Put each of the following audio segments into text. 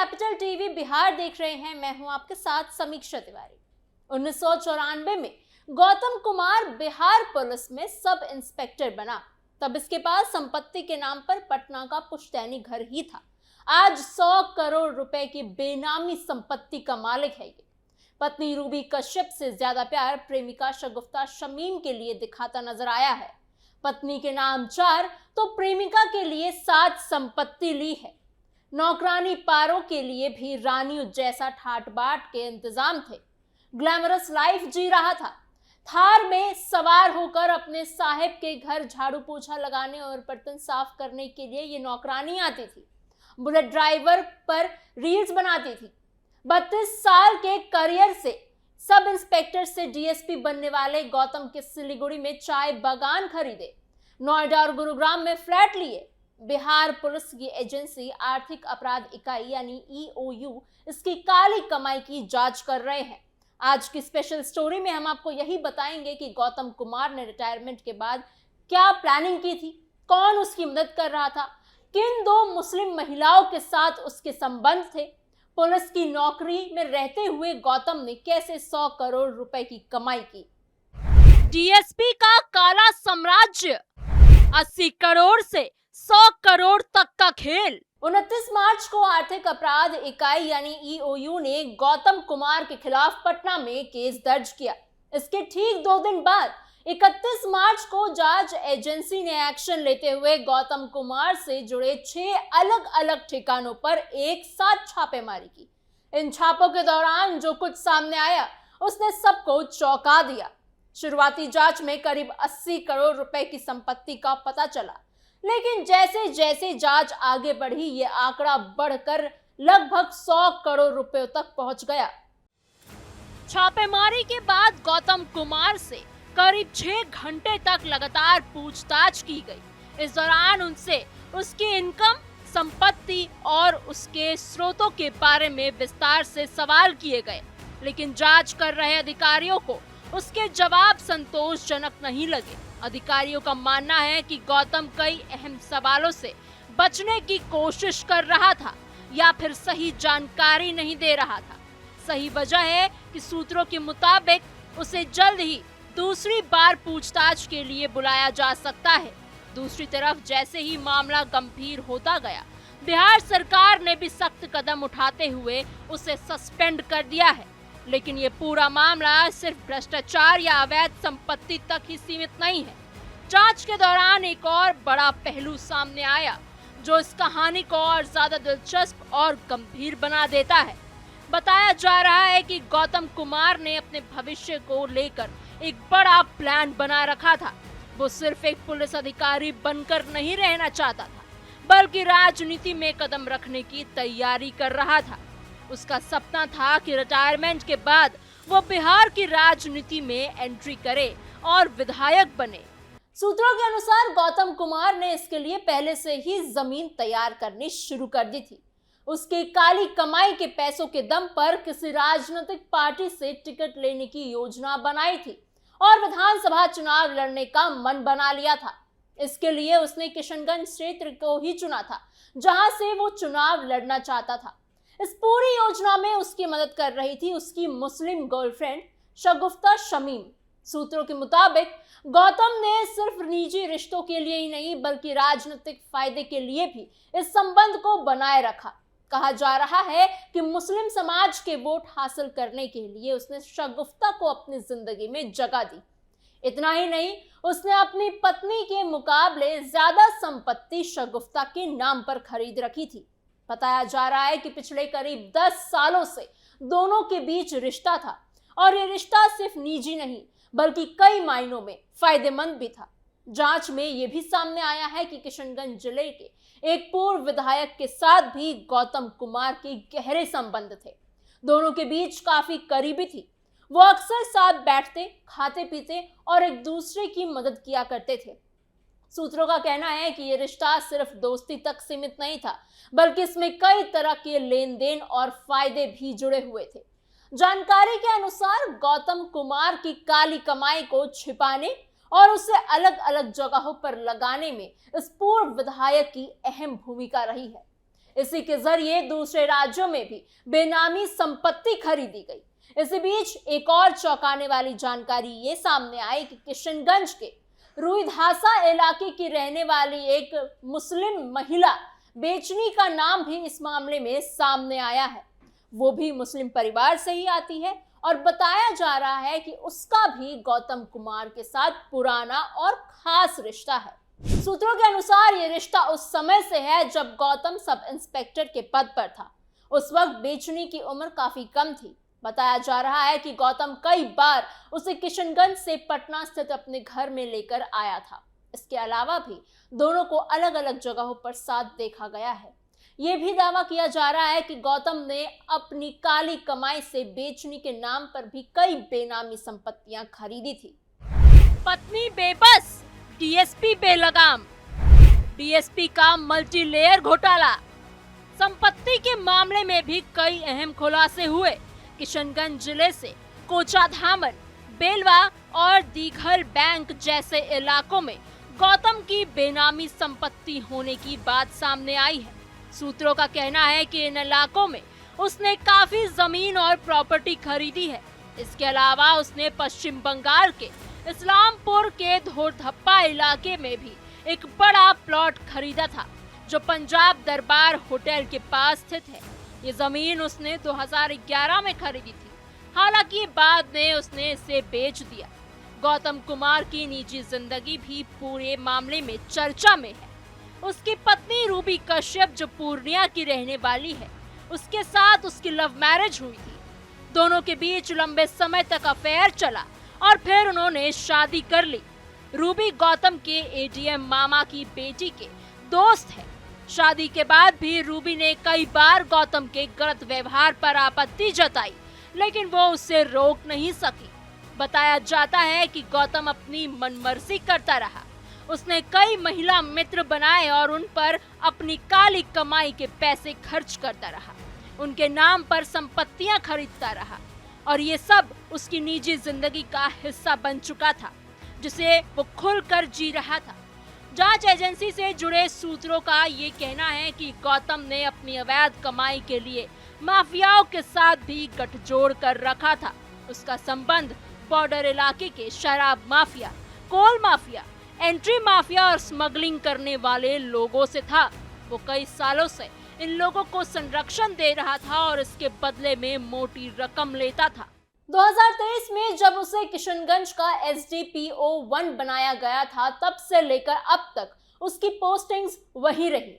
Capital TV Bihar देख रहे हैं। मैं हूं आपके साथ समीक्षा तिवारी। 1994 में गौतम कुमार बिहार पुलिस में सब इंस्पेक्टर बना। तब इसके पास संपत्ति के नाम पर पटना का पुश्तैनी घर ही था। आज 100 करोड़ रुपए की बेनामी संपत्ति का मालिक है ये। पत्नी रूबी कश्यप से ज्यादा प्यार प्रेमिका शगुफ्ता शमीम के लिए दिखाता नजर आया है। पत्नी के नाम 4 तो प्रेमिका के लिए 7 संपत्ति ली है। नौकरानी पारों के लिए भी रानियों जैसा ठाट बाट के इंतजाम थे। ग्लैमरस लाइफ जी रहा था। थार में सवार होकर अपने साहिब के घर झाड़ू पोछा लगाने और बर्तन साफ करने के लिए ये नौकरानी आती थी। बुलेट ड्राइवर पर रील्स बनाती थी। 32 साल के करियर से सब इंस्पेक्टर से डीएसपी बनने वाले गौतम के सिलीगुड़ी में चाय बागान खरीदे, नोएडा और गुरुग्राम में फ्लैट लिए। बिहार पुलिस की एजेंसी आर्थिक अपराध इकाई यानी ईओयू इसकी काली कमाई की जांच कर रहे हैं। आज की स्पेशल स्टोरी में हम आपको यही बताएंगे कि गौतम कुमार ने रिटायरमेंट के बाद क्या प्लानिंग की थी, कौन उसकी मदद कर रहा था, किन 2 मुस्लिम महिलाओं के साथ उसके संबंध थे, पुलिस की नौकरी में रहते हुए गौतम ने कैसे 100 करोड़ रुपए की कमाई की। डीएसपी का काला साम्राज्य, 80 करोड़ से 100 करोड़ तक का खेल। 29 मार्च को आर्थिक अपराध इकाई यानी ईओयू ने गौतम कुमार के खिलाफ पटना में केस दर्ज किया। इसके ठीक 2 दिन बाद 31 मार्च को जांच एजेंसी ने एक्शन लेते हुए गौतम कुमार से जुड़े 6 अलग अलग ठिकानों पर एक साथ छापेमारी की। इन छापों के दौरान जो कुछ सामने आया उसने सबको चौंका दिया। शुरुआती जांच में करीब 80 करोड़ रुपए की संपत्ति का पता चला, लेकिन जैसे जैसे जांच आगे बढ़ी ये आंकड़ा बढ़कर लगभग 100 करोड़ रुपए तक पहुंच गया। छापेमारी के बाद गौतम कुमार से करीब 6 घंटे तक लगातार पूछताछ की गई। इस दौरान उनसे उसकी इनकम, संपत्ति और उसके स्रोतों के बारे में विस्तार से सवाल किए गए, लेकिन जांच कर रहे अधिकारियों को उसके जवाब संतोषजनक नहीं लगे। अधिकारियों का मानना है कि गौतम कई अहम सवालों से बचने की कोशिश कर रहा था या फिर सही जानकारी नहीं दे रहा था। सही वजह है कि सूत्रों के मुताबिक उसे जल्द ही दूसरी बार पूछताछ के लिए बुलाया जा सकता है। दूसरी तरफ जैसे ही मामला गंभीर होता गया, बिहार सरकार ने भी सख्त कदम उठाते हुए उसे सस्पेंड कर दिया है। लेकिन ये पूरा मामला सिर्फ भ्रष्टाचार या अवैध संपत्ति तक ही सीमित नहीं है। जांच के दौरान एक और बड़ा पहलू सामने आया जो इस कहानी को और ज्यादा दिलचस्प और गंभीर बना देता है। बताया जा रहा है कि गौतम कुमार ने अपने भविष्य को लेकर एक बड़ा प्लान बना रखा था। वो सिर्फ एक पुलिस अधिकारी बनकर नहीं रहना चाहता था, बल्कि राजनीति में कदम रखने की तैयारी कर रहा था। उसका सपना था कि रिटायरमेंट के बाद वो बिहार की राजनीति में एंट्री करे और विधायक बने। सूत्रों के अनुसार गौतम कुमार ने इसके लिए पहले से ही जमीन तैयार करनी शुरू कर दी थी। उसकी काली कमाई के पैसों के दम पर किसी राजनीतिक पार्टी से टिकट लेने की योजना बनाई थी और विधानसभा चुनाव लड़ने का मन बना लिया था। इसके लिए उसने किशनगंज क्षेत्र को ही चुना था, जहां से वो चुनाव लड़ना चाहता था। इस पूरी योजना में उसकी मदद कर रही थी उसकी मुस्लिम गर्लफ्रेंड शगुफ्ता शमीम। सूत्रों के मुताबिक गौतम ने सिर्फ निजी रिश्तों के लिए ही नहीं बल्कि राजनीतिक फायदे के लिए भी इस संबंध को बनाए रखा। कहा जा रहा है कि मुस्लिम समाज के वोट हासिल करने के लिए उसने शगुफ्ता को अपनी जिंदगी में जगह दी। इतना ही नहीं, उसने अपनी पत्नी के मुकाबले ज्यादा संपत्ति शगुफ्ता के नाम पर खरीद रखी थी। बताया जा रहा है कि पिछले करीब 10 सालों से दोनों के बीच रिश्ता था और ये रिश्ता सिर्फ निजी नहीं बल्कि कई मायनों में फायदेमंद भी था। जांच में यह भी सामने आया है कि किशनगंज जिले के एक पूर्व विधायक के साथ भी गौतम कुमार के गहरे संबंध थे। दोनों के बीच काफी करीबी थी। वो अक्सर साथ बैठते, खाते पीते और एक दूसरे की मदद किया करते थे। सूत्रों का कहना है कि यह रिश्ता सिर्फ दोस्ती तक सीमित नहीं था, बल्कि इसमें कई तरह के लेन देन और फायदे भी जुड़े हुए थे। जानकारी के अनुसार गौतम कुमार की काली कमाई को छिपाने और उसे अलग अलग जगहों पर लगाने में इस पूर्व विधायक की अहम भूमिका रही है। इसी के जरिए दूसरे राज्यों में भी बेनामी संपत्ति खरीदी गई। इसी बीच एक और चौंकाने वाली जानकारी ये सामने आई कि किशनगंज के रुईधासा इलाके की रहने वाली एक मुस्लिम महिला बेचनी का नाम भी इस मामले में सामने आया है। वो भी मुस्लिम परिवार से ही आती है और बताया जा रहा है कि उसका भी गौतम कुमार के साथ पुराना और खास रिश्ता है। सूत्रों के अनुसार ये रिश्ता उस समय से है जब गौतम सब इंस्पेक्टर के पद पर था। उस वक्त बेचनी की उम्र काफी कम थी। बताया जा रहा है कि गौतम कई बार उसे किशनगंज से पटना स्थित अपने घर में लेकर आया था। इसके अलावा भी दोनों को अलग अलग जगहों पर साथ देखा गया है। ये भी दावा किया जा रहा है कि गौतम ने अपनी काली कमाई से बेचनी के नाम पर भी कई बेनामी संपत्तियां खरीदी थी। पत्नी बेबस, डीएसपी बेलगाम, डीएसपी का मल्टी लेयर घोटाला। संपत्ति के मामले में भी कई अहम खुलासे हुए। किशनगंज जिले से कोचाधामन, बेलवा और दीघल बैंक जैसे इलाकों में गौतम की बेनामी संपत्ति होने की बात सामने आई है। सूत्रों का कहना है कि इन इलाकों में उसने काफी जमीन और प्रॉपर्टी खरीदी है। इसके अलावा उसने पश्चिम बंगाल के इस्लामपुर के धोरधप्पा इलाके में भी एक बड़ा प्लॉट खरीदा था, जो पंजाब दरबार होटल के पास स्थित है। ये जमीन उसने 2011 में खरीदी थी। हालांकि बाद में उसने इसे बेच दिया। गौतम कुमार की निजी जिंदगी भी पूरे मामले में चर्चा में है। उसकी पत्नी रूबी कश्यप, जो पूर्णिया की रहने वाली है, उसके साथ उसकी लव मैरिज हुई थी। दोनों के बीच लंबे समय तक अफेयर चला और फिर उन्होंने शादी कर ली। रूबी गौतम के एडीएम मामा की बेटी के दोस्त है। शादी के बाद भी रूबी ने कई बार गौतम के गलत व्यवहार पर आपत्ति जताई, लेकिन वो उससे रोक नहीं सकी। बताया जाता है कि गौतम अपनी मनमर्जी करता रहा। उसने कई महिला मित्र बनाए और उन पर अपनी काली कमाई के पैसे खर्च करता रहा। उनके नाम पर संपत्तियां खरीदता रहा और ये सब उसकी निजी जिंदगी का हिस्सा बन चुका था, जिसे वो खुलकर जी रहा था। जांच एजेंसी से जुड़े सूत्रों का ये कहना है कि गौतम ने अपनी अवैध कमाई के लिए माफियाओं के साथ भी गठजोड़ कर रखा था। उसका संबंध बॉर्डर इलाके के शराब माफिया, कोल माफिया, एंट्री माफिया और स्मगलिंग करने वाले लोगों से था। वो कई सालों से इन लोगों को संरक्षण दे रहा था और इसके बदले में मोटी रकम लेता था। 2023 में जब उसे किशनगंज का SDPO 1 बनाया गया था, तब से लेकर अब तक उसकी पोस्टिंग्स वही रही।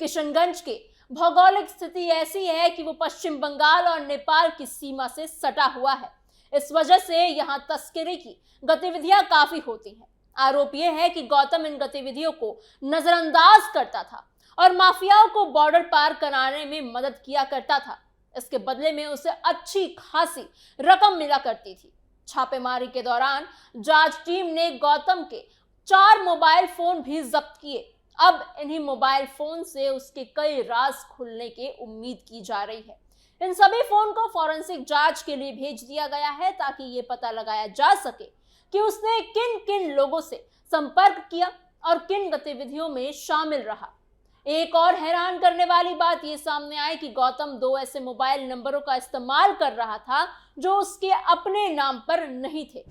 किशनगंज के भौगोलिक स्थिति ऐसी है कि वो पश्चिम बंगाल और नेपाल की सीमा से सटा हुआ है। इस वजह से यहाँ तस्करी की गतिविधियां काफी होती हैं। आरोप यह है कि गौतम इन गतिविधियों को नजरअंदाज करता था और माफियाओं को बॉर्डर पार कराने में मदद किया करता था। इसके बदले में उसे अच्छी खासी रकम मिला करती थी। छापेमारी के दौरान जांच टीम ने गौतम के 4 मोबाइल फोन भी जब्त किए। अब इन्हीं मोबाइल फोन से उसके कई राज खुलने की उम्मीद की जा रही है। इन सभी फोन को फॉरेंसिक जांच के लिए भेज दिया गया है, ताकि ये पता लगाया जा सके कि उसने किन किन लोगों से संपर्क किया और किन गतिविधियों में शामिल रहा। एक और हैरान करने वाली बात ये सामने आई कि गौतम 2 ऐसे मोबाइल नंबरों का इस्तेमाल कर रहा था जो उसके अपने नाम पर नहीं थे।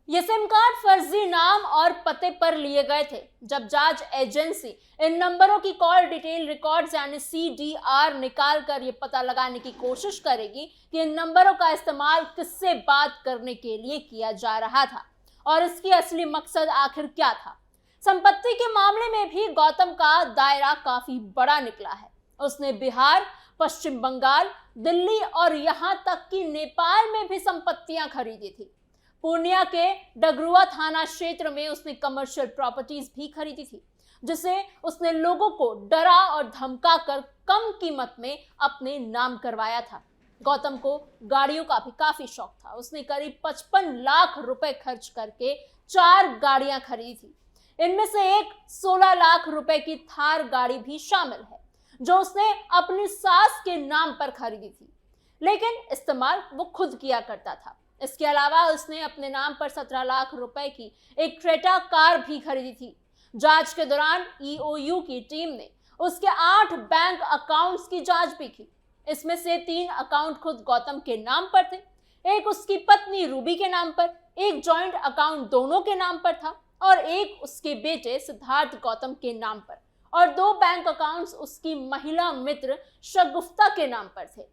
ये सिम कार्ड फर्जी नाम और पते पर लिए गए थे। जब जांच एजेंसी इन नंबरों की कॉल डिटेल रिकॉर्ड्स यानी CDR निकाल कर ये पता लगाने की कोशिश करेगी कि इन नंबरों का इस्तेमाल किससे बात करने के लिए किया जा रहा था और इसकी असली मकसद आखिर क्या था। संपत्ति के मामले में भी गौतम का दायरा काफी बड़ा निकला है। उसने बिहार, पश्चिम बंगाल, दिल्ली और यहाँ तक कि नेपाल में भी संपत्तियां खरीदी थी। पूर्णिया के डगरुआ थाना क्षेत्र में उसने कमर्शियल प्रॉपर्टीज भी खरीदी थी, जिसे उसने लोगों को डरा और धमका कर कम कीमत में अपने नाम करवाया था। गौतम को गाड़ियों का भी काफी शौक था। उसने करीब 55 लाख रुपए खर्च करके 4 गाड़ियां खरीदी थी। इनमें से एक 16 लाख रुपए की थार गाड़ी भी शामिल है, जो उसने अपनी सास के नाम पर खरीदी थी, लेकिन इस्तेमाल वो खुद किया करता था। इसके अलावा उसने अपने नाम पर 17 लाख रुपए की एक क्रेटा कार भी खरीदी थी। जांच के दौरान EOU की टीम ने उसके 8 बैंक अकाउंट्स की जांच भी की। इसमें से 3 अकाउंट खुद गौतम के नाम पर थे, एक उसकी पत्नी रूबी के नाम पर, एक जॉइंट अकाउंट दोनों के नाम पर था और एक उसके बेटे सिद्धार्थ गौतम के नाम पर, और 2 बैंक अकाउंट्स उसकी महिला मित्र शगुफ्ता के नाम पर थे।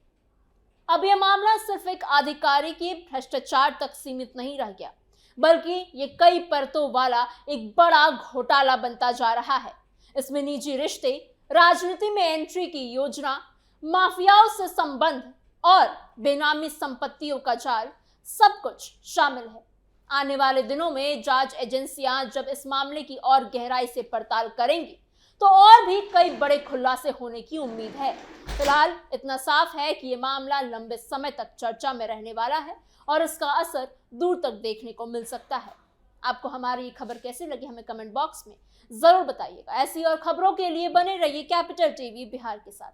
अब यह मामला सिर्फ एक अधिकारी के भ्रष्टाचार तक सीमित नहीं रह गया, बल्कि ये कई परतों वाला एक बड़ा घोटाला बनता जा रहा है। इसमें निजी रिश्ते, राजनीति में एंट्री की योजना, माफियाओं से संबंध और बेनामी संपत्तियों का जाल सब कुछ शामिल है। आने वाले दिनों में जांच एजेंसियां जब इस मामले की और गहराई से पड़ताल करेंगी तो और भी कई बड़े खुलासे होने की उम्मीद है। फिलहाल इतना साफ है कि ये मामला लंबे समय तक चर्चा में रहने वाला है और इसका असर दूर तक देखने को मिल सकता है। आपको हमारी ये खबर कैसी लगी हमें कमेंट बॉक्स में जरूर बताइएगा। ऐसी और खबरों के लिए बने रहिए कैपिटल टीवी बिहार के साथ।